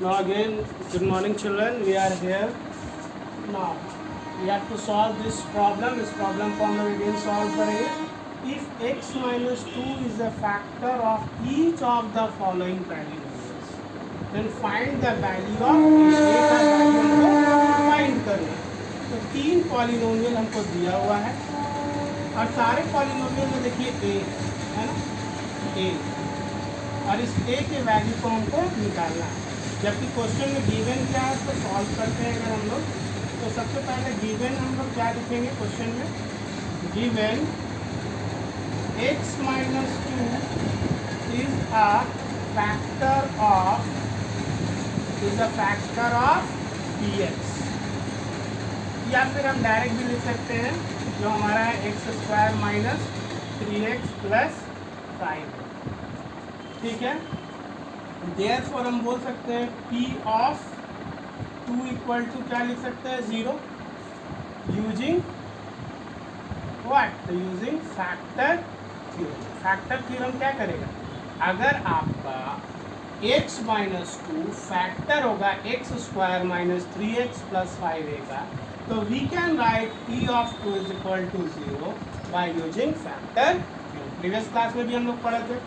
Now again, good morning children, we are here. Now, we have to solve this problem. इस problem को हम लोग again solve करेंगे. If x minus 2 is a factor of each of the following polynomials, then find the value of a का value हमको find करना है. तो 3 polynomial हमको दिया हुआ है और सारे polynomial में देखिए a है ना, a, और इस a के वैल्यू को हमको निकालना है. जबकि क्वेश्चन में गिवन क्या है तो सॉल्व करते हैं अगर हम लोग, तो सबसे पहले गिवन हम लोग क्या लिखेंगे क्वेश्चन में, given x minus 2 is a factor of px, या फिर हम डायरेक्ट भी लिख सकते हैं जो हमारा है x square minus 3x plus 5, ठीक है. देयरफॉर हम बोल सकते हैं p ऑफ 2 इक्वल टू क्या लिख सकते हैं 0 using what, using factor theorem. Factor theorem क्या करेगा, अगर आपका x माइनस 2 फैक्टर होगा x square minus 3x plus 5a का, तो we can write p of 2 is equal to 0 by using factor theorem. Previous class में भी हम लोग पढ़े थे.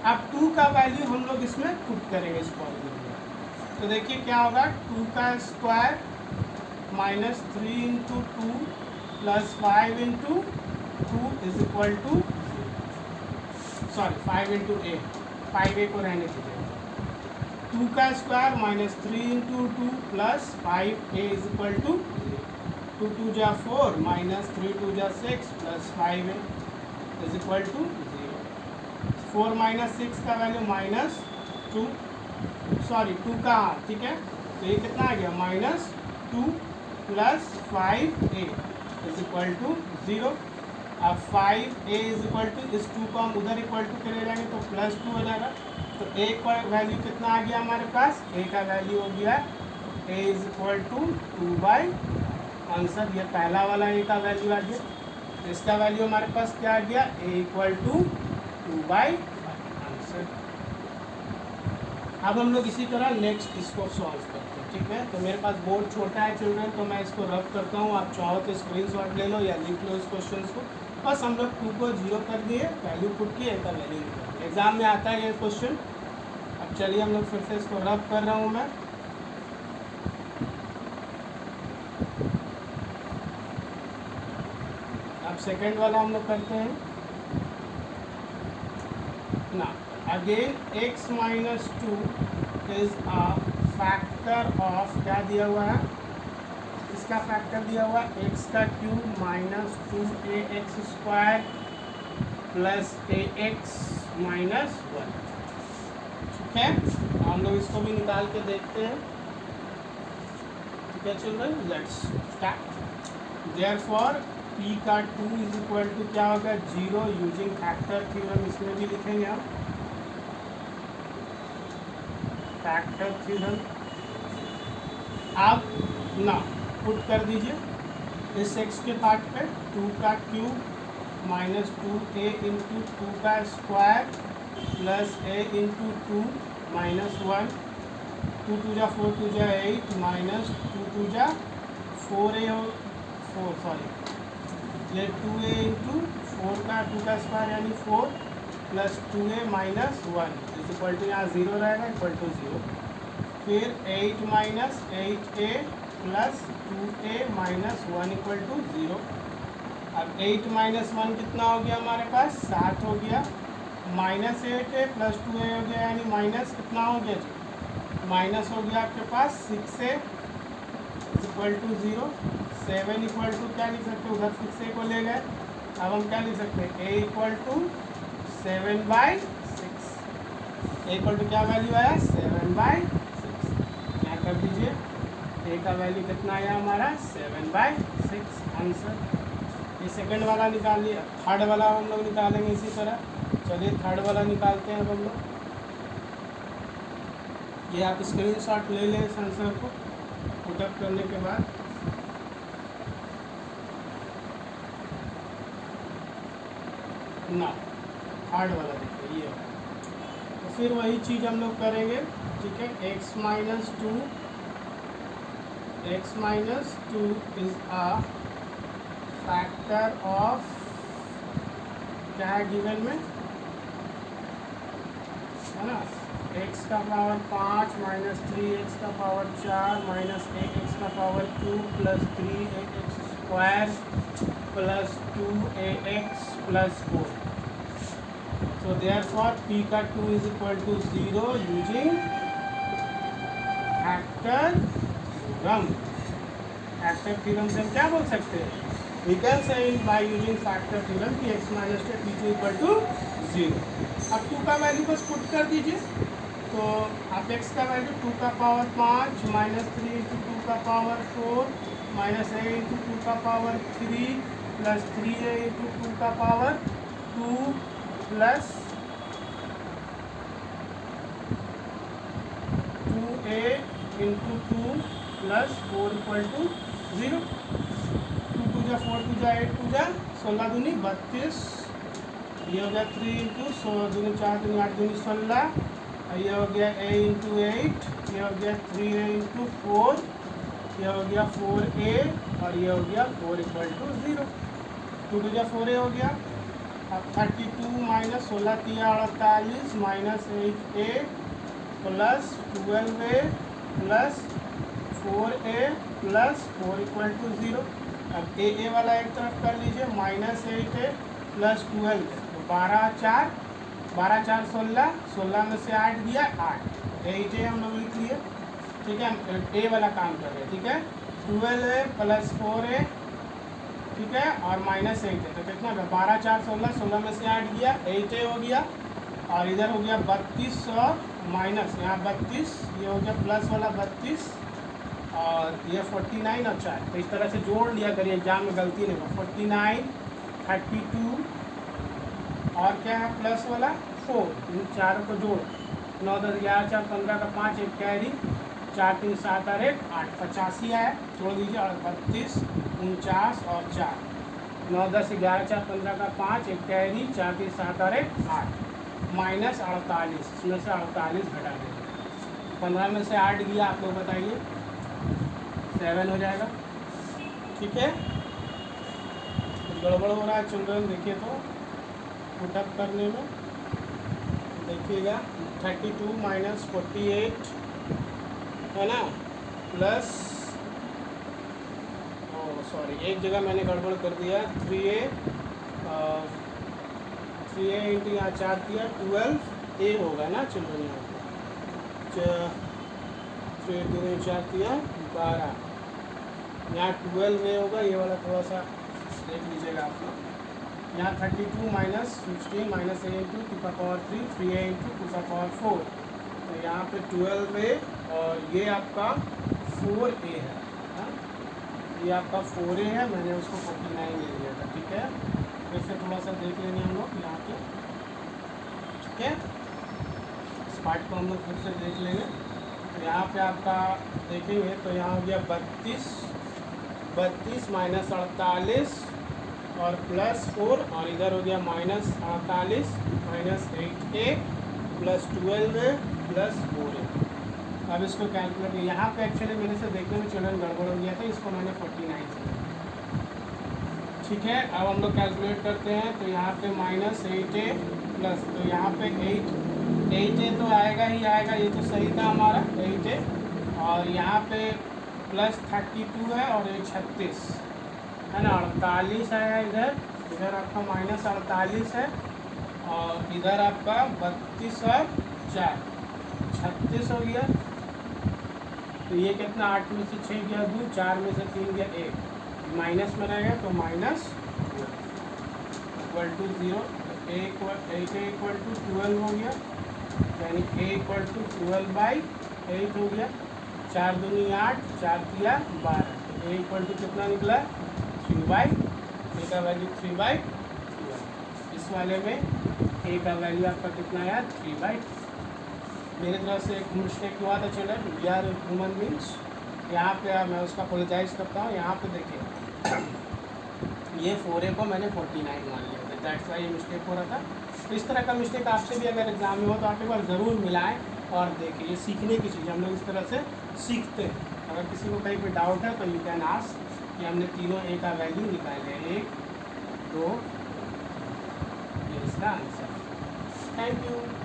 अब 2 का वैल्यू हम लोग इसमें पुट करेंगे इस पॉलिनोमियल में. तो देखिए क्या होगा, 2 का square minus 3 into 2 plus 5 into 2 is equal to 5 into a, 5a को रहने दीजिए. 2 का square minus 3 into 2 plus 5a is equal to 2 2 जा 4 माइनस 3 2 जा 6 plus 5a is equal to 4 minus 6 का वैल्यू माइनस 2 का, ठीक है. तो ये कितना आ गया minus 2 plus 5a is equal to 0. अब 5a इज इक्वल टू, इस 2 को हम उधर इक्वल टू के ले जाएंगे तो प्लस 2 हो जाएगा. तो a का वैल्यू कितना आ गया हमारे पास, a का वैल्यू हो गया a is equal to 2 by answer. ये पहला वाला a का वैल्यू आ गया. इसका वैल्यू हमारे पास क्या आ गया, a equal to 2 by answer. अब हम लोग इसी तरह नेक्स्ट इसको सॉल्व करते हैं, ठीक है. तो मेरे पास बोर्ड छोटा है चिल्ड्रन, तो मैं इसको रब करता हूँ. आप चाहो तो स्क्रीनशॉट ले लो या लिख लो इस क्वेश्चन को. बस हम लोग 2 को 0 कर दिए, वैल्यू पुट किए, का वैल्यू निकाल. एग्जाम में आता है ये क्वेश्चन. अब चलिए हम लोग फिर से इसको रब कर रहा हूँ मैं. अब सेकेंड वाला हम लोग करते हैं ना. Again x minus 2 is a factor of, क्या दिया हुआ है, इसका फैक्टर दिया हुआ है x का cube minus 2ax square plus ax minus 1, ठीक है. हम लोग इसको भी निकाल के देखते हैं, ठीक है children. Let's start. Therefore p का 2 इज इक्वल टू क्या होगा 0 यूजिंग फैक्टर थ्योरम. इसमें भी लिखेंगे हम फैक्टर थ्योरम. आप ना पुट कर दीजिए इस x के पार्ट पे, 2 का क्यूब माइनस 2a इंटू 2 का square plus a into 2 minus 1, 2 2 जा 4 2 जा 8 माइनस 2 2 जा 4a 4 सॉरी ये 2a इंटू 4 का 2 का स्क्वायर यानी 4 plus 2a minus 1 is equal to, यहाँ 0 रहेगा, इक्वल टू 0. फिर 8 minus 8a plus 2a minus 1 equal to 0. अब 8 माइनस 1 कितना हो गया हमारे पास, 7 हो गया. माइनस 8a प्लस 2a हो गया, यानी माइनस कितना हो गया जी, माइनस हो गया आपके पास 6a is equal to 0. 7 equal to क्या लिख सकते हो, उधर 6a को ले गए. अब हम क्या लिख सकते हैं, a equal to 7 by 6. a equal to क्या वैल्यू आया 7 बाई 6. क्या कर दीजिए, a का वैल्यू कितना आया हमारा 7 बाई 6 आंसर. ये सेकंड वाला निकाल लिया. थर्ड वाला हम लोग निकालेंगे इसी तरह. चलिए थर्ड वाला निकालते हैं अब हम लोग. ये आप स्क्रीनशॉट ले लें इस आंसर को पुटअप करने के बाद. ना थर्ड वाला देखिए ये. तो फिर वही चीज़ हम लोग करेंगे. ठीक है। x minus two is a factor of, क्या है गिवन में, है ना, x का पावर 5 माइनस 3x का पावर 4 माइनस 1x का power 2 plus 3ax square plus 2ax plus 4। So therefore p का 2 is equal to 0 using factor theorem. Factor theorem से हम क्या बोल सकते हैं, we can say by using factor theorem कि x minus p2 equal to 0। अब 2 का वैल्यू बस पुट कर दीजिए, तो आप x का वैल्यू 2 का पावर 5 माइनस 3 इंटू 2 का पावर 4 माइनस a इंटू 2 का पावर 3 प्लस 3a इंटू 2 का power 2 plus 2a into 2 plus 4 equal to 0। 2 टू जा 4 टू जा 8 टू जा 16 दूनी 32, ये हो गया 3 इंटू 16 दूनी 4 दूनी 8 दूनी 16, ये हो गया a इंटू 8, ये हो गया 3a इंटू 4, ये हो गया 4a और ये हो गया 4 इक्वल टू 0। 2 टू जा 4a हो गया। अब 32 minus 16 3 48 minus 8a plus 12a plus 4a plus 4 equal to 0। अब a वाला एक तरफ कर लीजिए, माइनस 8a प्लस 12, तो 12 4 16, 16 में से 8 दिया 8, 8a हम लोग लिख लिए, ठीक है। हम a वाला काम कर रहे हैं, ठीक है। 12a प्लस 4a, ठीक है, और माइनस 8 है, तो कितना होगा 12 4 16, 16 में से 8 गया 8a हो गया, और इधर हो गया 32 और माइनस यहाँ 32, ये हो गया प्लस वाला 32 और ये 49 और 4, तो इस तरह से जोड़ लिया करिए, एग्जाम में गलती नहीं हो। 49 32 और क्या है प्लस वाला 4, इन चारों को जोड़, 9 10 11 4 15 का 5 एक कैरी, 4 3 7 और 1 8, 85 है, छोड़ दीजिए, और 32 49 और 4, 9 10 11 4 15 का 5 एक कैरी, 4 3 7 और 1 8, माइनस 48, इसमें से 48 घटा देंगे, 15 में से 8 गया, आप लोग बताइए 7 हो जाएगा, ठीक है। गड़बड़ हो रहा है चिल्ड्रन, देखिए तो पुटअप करने में देखिएगा, 32 माइनस 48 है ना, प्लस सॉरी एक जगह मैंने गड़बड़ कर दिया, 3a इंटू यहाँ 4 किया 12a होगा ना चिल्ड्रन, यहाँ 3 दूनी 4 किया 12, यहाँ 12a होगा, ये वाला थोड़ा सा देख लीजिएगा आप लोग। यहाँ 32 माइनस 16 माइनस a इंटू 2 का पावर 3 3a इंटू 2 का पावर 4, तो यहाँ पे 12a और ये आपका 4a है, हाँ? ये आपका 4a है, मैंने उसको 49 ले लिया था, ठीक है। फिर से थोड़ा सा देख लेंगे हम लोग यहाँ पे, ठीक है। इस पार्ट को हम लोग फिर से देख लेंगे, तो यहाँ पे आपका देखेंगे तो यहाँ हो गया 32 माइनस 48 और प्लस 4, और इधर हो गया minus 48 minus 8a plus 12a plus 4a। अब इसको कैलकुलेट, यहाँ पे एक्चुअली मेरे से देखने में चिल्ड्रन गड़बड़ हो गया था, इसको मैंने 49 से, ठीक है। अब हम लोग कैलकुलेट करते हैं, तो यहाँ पे माइनस 8a प्लस, तो यहाँ पे 8a तो आएगा ही आएगा, ये तो सही था हमारा 8a, और यहाँ पे प्लस 32 है और ये 36 है ना, 48 आया इधर आपका माइनस 48 है, और इधर आपका 32 और 4 36 हो गया, तो ये कितना 8 में से 6 गया 2, 4 में से 3 गया 1, माइनस में रहेगा तो minus equal to 0, a equal to 12 हो गया, यानी a इक्वल टू 12/8 हो गया, 4 दूनी 8 4 किया 12, तो a इक्वल टू कितना निकला 3/, a का वैल्यू 3/12, इस वाले में a का वैल्यू आपका कितना आया 3/2। मेरी तरफ से एक मिस्टेक हुआ था children, we are human beings, यहाँ पे मैं उसका अपोलोजाइज करता हूँ। यहाँ पे देखिए ये 4a को मैंने 49 मान लिया था, दैट्स वाई ये मिस्टेक हो रहा था। तो इस तरह का मिस्टेक आपसे भी अगर एग्जाम में हो तो आप एक बार ज़रूर मिलाएं और देखिए ये सीखने की चीज़, हम लोग इस तरह से सीखते हैं। अगर किसी को कहीं पे डाउट है तो यू कैन आस्क कि हमने तीनों ए का वैल्यू निकाले, 1 2, ये इसका आंसर। Thank you.